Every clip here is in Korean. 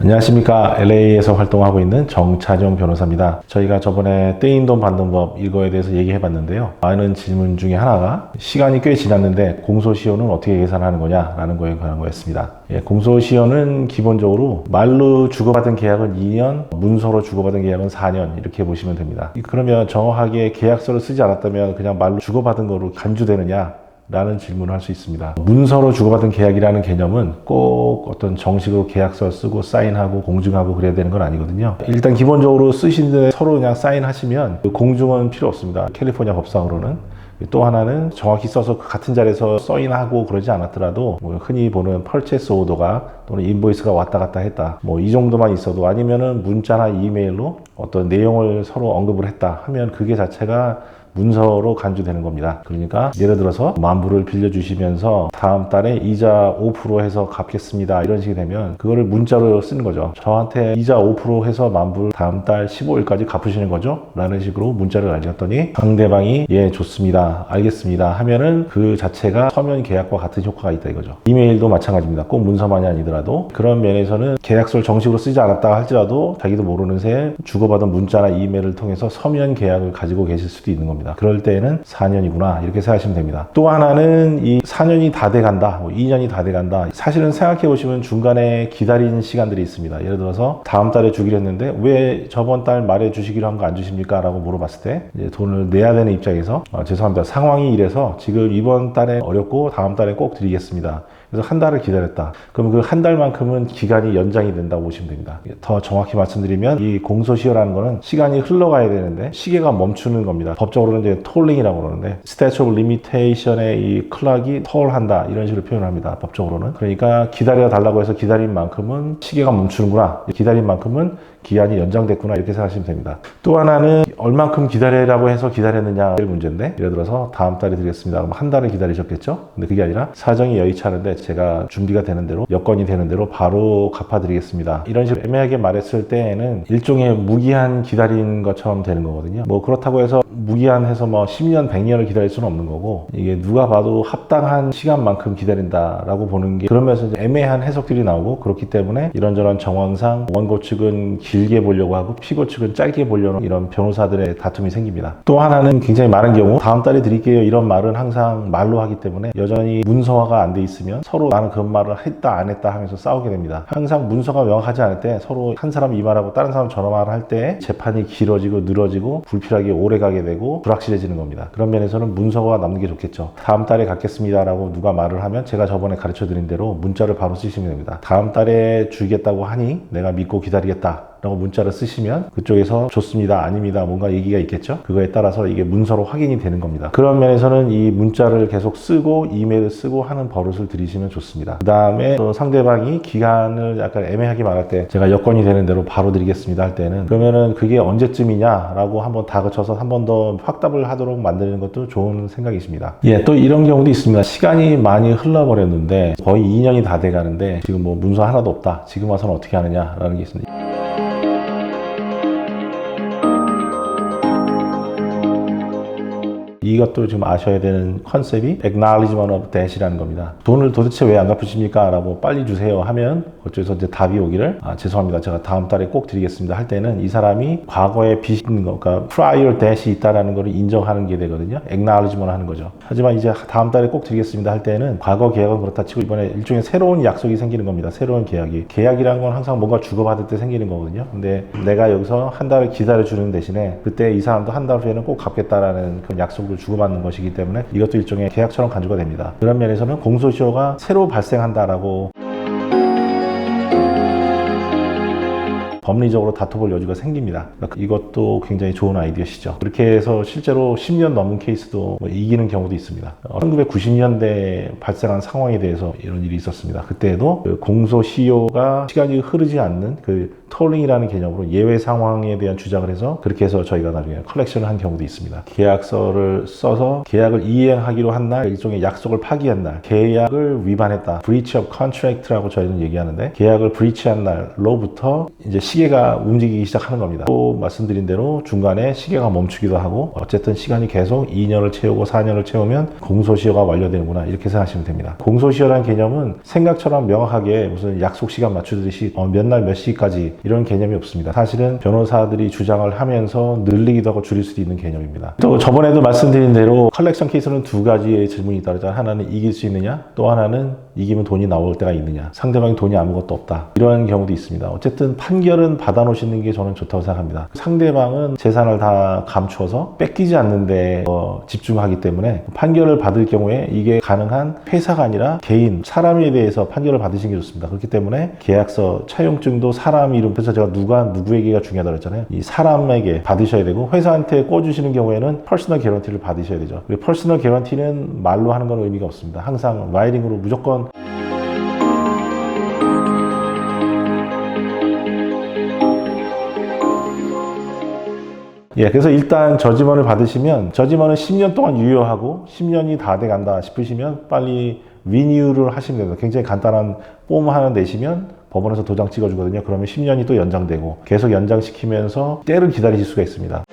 안녕하십니까. LA에서 활동하고 있는 정찬용 변호사입니다. 저희가 저번에 떼인 돈 받는 법 이거에 대해서 얘기해 봤는데요. 많은 질문 중에 하나가 시간이 꽤 지났는데 공소시효는 어떻게 계산하는 거냐 라는 거에 관한 거였습니다. 공소시효는 기본적으로 말로 주고받은 계약은 2년, 문서로 주고받은 계약은 4년 이렇게 보시면 됩니다. 그러면 정확하게 계약서를 쓰지 않았다면 그냥 말로 주고받은 거로 간주되느냐? 라는 질문을 할 수 있습니다. 문서로 주고받은 계약이라는 개념은 꼭 어떤 정식으로 계약서 쓰고 사인하고 공증하고 그래야 되는 건 아니거든요. 일단 기본적으로 쓰시는데 서로 그냥 사인하시면 공증은 필요 없습니다. 캘리포니아 법상으로는. 또 하나는 정확히 써서 같은 자리에서 사인하고 그러지 않았더라도 흔히 보는 펄체스 오더가 또는 인보이스가 왔다 갔다 했다 이 정도만 있어도 아니면은 문자나 이메일로 어떤 내용을 서로 언급을 했다 하면 그게 자체가 문서로 간주되는 겁니다. 그러니까 예를 들어서 10,000불을 빌려주시면서 다음 달에 이자 5% 해서 갚겠습니다. 이런 식이 되면 그거를 문자로 쓰는 거죠. 저한테 이자 5% 해서 10,000불 다음 달 15일까지 갚으시는 거죠? 라는 식으로 문자를 날렸더니 상대방이 예 좋습니다. 알겠습니다. 하면은 그 자체가 서면 계약과 같은 효과가 있다 이거죠. 이메일도 마찬가지입니다. 꼭 문서만이 아니더라도 그런 면에서는 계약서를 정식으로 쓰지 않았다 할지라도 자기도 모르는 새에 주고받은 문자나 이메일을 통해서 서면 계약을 가지고 계실 수도 있는 겁니다. 그럴 때에는 4년이구나 이렇게 생각하시면 됩니다. 또 하나는 이 4년이 다 돼간다 2년이 다 돼간다 사실은 생각해 보시면 중간에 기다린 시간들이 있습니다. 예를 들어서 다음 달에 주기로 했는데 왜 저번 달 말에 주시기로 한 거 안 주십니까? 라고 물어봤을 때 이제 돈을 내야 되는 입장에서 죄송합니다. 상황이 이래서 지금 이번 달에 어렵고 다음 달에 꼭 드리겠습니다. 그래서 한 달을 기다렸다. 그럼 그 한 달만큼은 기간이 연장이 된다고 보시면 됩니다. 더 정확히 말씀드리면 이 공소시효라는 거는 시간이 흘러가야 되는데 시계가 멈추는 겁니다. 법적으로는 이제 톨링이라고 그러는데 statute of limitation의 이 클락이 톨한다 이런 식으로 표현합니다. 법적으로는. 그러니까 기다려 달라고 해서 기다린 만큼은 시계가 멈추는구나. 기다린 만큼은 기한이 연장됐구나 이렇게 생각하시면 됩니다. 또 하나는 얼만큼 기다리라고 해서 기다렸느냐의 문제인데 예를 들어서 다음 달에 드리겠습니다. 그럼 한 달을 기다리셨겠죠? 근데 그게 아니라 사정이 여의치않은데 제가 준비가 되는 대로 여건이 되는 대로 바로 갚아드리겠습니다. 이런 식으로 애매하게 말했을 때에는 일종의 무기한 기다린 것처럼 되는 거거든요. 그렇다고 해서 무기한해서 10년, 100년을 기다릴 수는 없는 거고 이게 누가 봐도 합당한 시간만큼 기다린다라고 보는 게 그러면서 이제 애매한 해석들이 나오고 그렇기 때문에 이런저런 정황상 원고 측은 길게 보려고 하고 피고 측은 짧게 보려는 이런 변호사들의 다툼이 생깁니다. 또 하나는 굉장히 많은 경우 다음 달에 드릴게요 이런 말은 항상 말로 하기 때문에 여전히 문서화가 안 돼 있으면 서로 나는 그 말을 했다 안 했다 하면서 싸우게 됩니다. 항상 문서가 명확하지 않을 때 서로 한 사람이 이 말하고 다른 사람 저런 말을 할 때 재판이 길어지고 늘어지고 불필요하게 오래 가게 되고 불확실해지는 겁니다. 그런 면에서는 문서가 남는 게 좋겠죠. 다음 달에 갖겠습니다 라고 누가 말을 하면 제가 저번에 가르쳐 드린 대로 문자를 바로 쓰시면 됩니다. 다음 달에 주겠다고 하니 내가 믿고 기다리겠다 라고 문자를 쓰시면 그쪽에서 좋습니다 아닙니다 뭔가 얘기가 있겠죠. 그거에 따라서 이게 문서로 확인이 되는 겁니다. 그런 면에서는 이 문자를 계속 쓰고 이메일을 쓰고 하는 버릇을 들이시면 좋습니다. 그 다음에 또 상대방이 기간을 약간 애매하게 말할 때 제가 여건이 되는 대로 바로 드리겠습니다 할 때는 그러면은 그게 언제쯤이냐 라고 한번 다그쳐서 한 번 더 확답을 하도록 만드는 것도 좋은 생각이십니다. 또 이런 경우도 있습니다. 시간이 많이 흘러버렸는데 거의 2년이 다 돼가는데 지금 문서 하나도 없다 지금 와서는 어떻게 하느냐 라는 게 있습니다. 이것도 좀 아셔야 되는 컨셉이 acknowledgement of debt이라는 겁니다. 돈을 도대체 왜 안 갚으십니까? 라고 빨리 주세요 하면 어쩌서 이제 답이 오기를 죄송합니다. 제가 다음 달에 꼭 드리겠습니다 할 때는 이 사람이 과거에 빚이 있는 거, 그러니까 prior debt이 있다라는 걸 인정하는 게 되거든요. acknowledgement 하는 거죠. 하지만 이제 다음 달에 꼭 드리겠습니다 할 때는 과거 계약은 그렇다 치고 이번에 일종의 새로운 약속이 생기는 겁니다. 새로운 계약이. 계약이라는 건 항상 뭔가 주고받을 때 생기는 거거든요. 근데 내가 여기서 한 달을 기다려주는 대신에 그때 이 사람도 한 달 후에는 꼭 갚겠다라는 그런 약속을 주고받는 것이기 때문에 이것도 일종의 계약처럼 간주가 됩니다. 그런 면에서는 공소시효가 새로 발생한다라고 법리적으로 다퉈볼 여지가 생깁니다. 그러니까 이것도 굉장히 좋은 아이디어시죠. 그렇게 해서 실제로 10년 넘은 케이스도 이기는 경우도 있습니다. 1990년대에 발생한 상황에 대해서 이런 일이 있었습니다. 그때에도 그 공소시효가 시간이 흐르지 않는 그 톨링이라는 개념으로 예외 상황에 대한 주장을 해서 그렇게 해서 저희가 나중에 컬렉션을 한 경우도 있습니다. 계약서를 써서 계약을 이행하기로 한 날 일종의 약속을 파기한 날 계약을 위반했다. breach of contract라고 저희는 얘기하는데 계약을 breach한 날로부터 이제 시계가 움직이기 시작하는 겁니다. 또 말씀드린 대로 중간에 시계가 멈추기도 하고 어쨌든 시간이 계속 2년을 채우고 4년을 채우면 공소시효가 완료되는구나 이렇게 생각하시면 됩니다. 공소시효라는 개념은 생각처럼 명확하게 무슨 약속 시간 맞추듯이 몇 날 몇 시까지 이런 개념이 없습니다. 사실은 변호사들이 주장을 하면서 늘리기도 하고 줄일 수도 있는 개념입니다. 또 저번에도 말씀드린 대로 컬렉션 케이스는 두 가지의 질문이 따르잖아요. 하나는 이길 수 있느냐, 또 하나는 이기면 돈이 나올 때가 있느냐, 상대방이 돈이 아무것도 없다 이런 경우도 있습니다. 어쨌든 판결은 받아놓으시는 게 저는 좋다고 생각합니다. 상대방은 재산을 다 감추어서 뺏기지 않는데 집중하기 때문에 판결을 받을 경우에 이게 가능한 회사가 아니라 개인, 사람에 대해서 판결을 받으시는 게 좋습니다. 그렇기 때문에 계약서 차용증도 사람 이름, 그래서 제가 누가 누구에게가 중요하다고 했잖아요. 이 사람에게 받으셔야 되고 회사한테 꿔주시는 경우에는 퍼스널 개런티를 받으셔야 되죠. 그리고 퍼스널 개런티는 말로 하는 건 의미가 없습니다. 항상 라이팅으로 무조건 그래서 일단 저지먼을 받으시면 저지먼은 10년 동안 유효하고 10년이 다 돼간다 싶으시면 빨리 리뉴를 하시면 됩니다. 굉장히 간단한 폼 하나 내시면 법원에서 도장 찍어주거든요. 그러면 10년이 또 연장되고 계속 연장시키면서 때를 기다리실 수가 있습니다.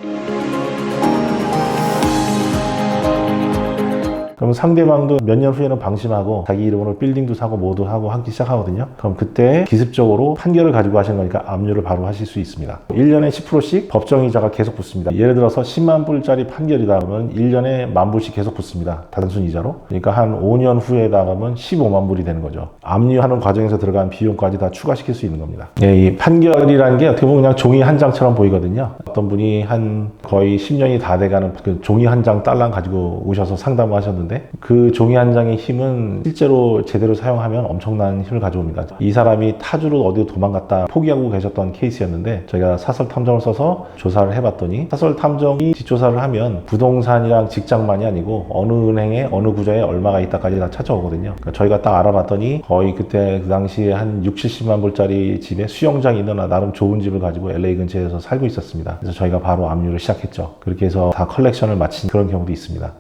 그럼 상대방도 몇 년 후에는 방심하고 자기 이름으로 빌딩도 사고 뭐도 하고 하기 시작하거든요. 그럼 그때 기습적으로 판결을 가지고 하시는 거니까 압류를 바로 하실 수 있습니다. 1년에 10%씩 법정이자가 계속 붙습니다. 예를 들어서 10만 불짜리 판결이다 그러면 1년에 1만 불씩 계속 붙습니다. 단순 이자로. 그러니까 한 5년 후에 나가면 15만 불이 되는 거죠. 압류하는 과정에서 들어간 비용까지 다 추가시킬 수 있는 겁니다. 이 판결이라는 게 어떻게 보면 그냥 종이 한 장처럼 보이거든요. 어떤 분이 한 거의 10년이 다 돼가는 그 종이 한 장 딸랑 가지고 오셔서 상담을 하셨는데 그 종이 한 장의 힘은 실제로 제대로 사용하면 엄청난 힘을 가져옵니다. 이 사람이 타주로 어디로 도망갔다 포기하고 계셨던 케이스였는데 저희가 사설 탐정을 써서 조사를 해봤더니 사설 탐정이 뒷조사를 하면 부동산이랑 직장만이 아니고 어느 은행에 어느 구좌에 얼마가 있다까지 다 찾아오거든요. 그러니까 저희가 딱 알아봤더니 거의 그때 그 당시에 한 6, 70만 불짜리 집에 수영장이 있는 나름 좋은 집을 가지고 LA 근처에서 살고 있었습니다. 그래서 저희가 바로 압류를 시작했죠. 그렇게 해서 다 컬렉션을 마친 그런 경우도 있습니다.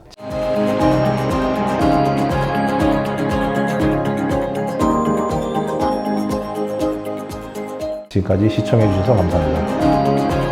지금까지 시청해주셔서 감사합니다.